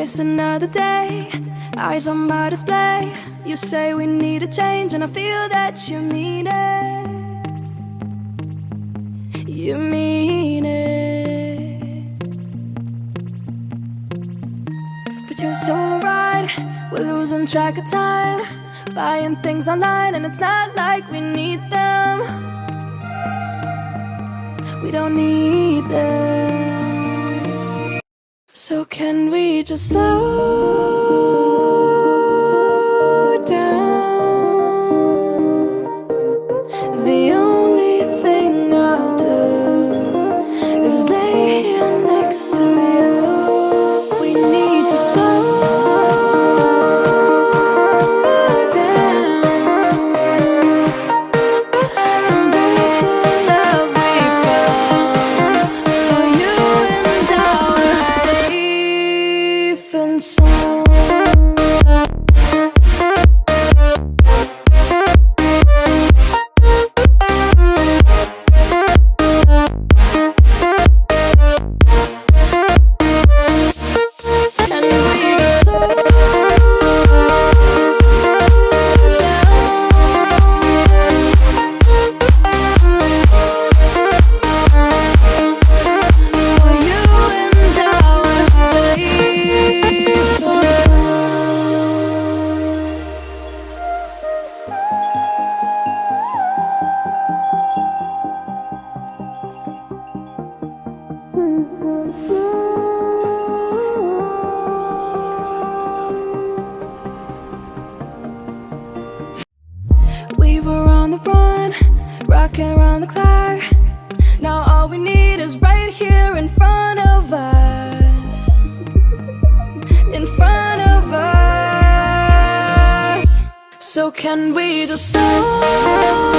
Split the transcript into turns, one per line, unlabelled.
It's another day, eyes on my display. You say we need a change, and I feel that you mean it. You mean it. But you're so right, we're losing track of time, buying things online, and it's not like we need them. We don't need them. So can we just slow down? The only thing I'll do is lay here next to you. We need to slow down. Embrace the love we found. For you and I were safe and sound. We were on the run, rocking around the clock. Now all we need is right here in front of us. In front of us. So can we just slow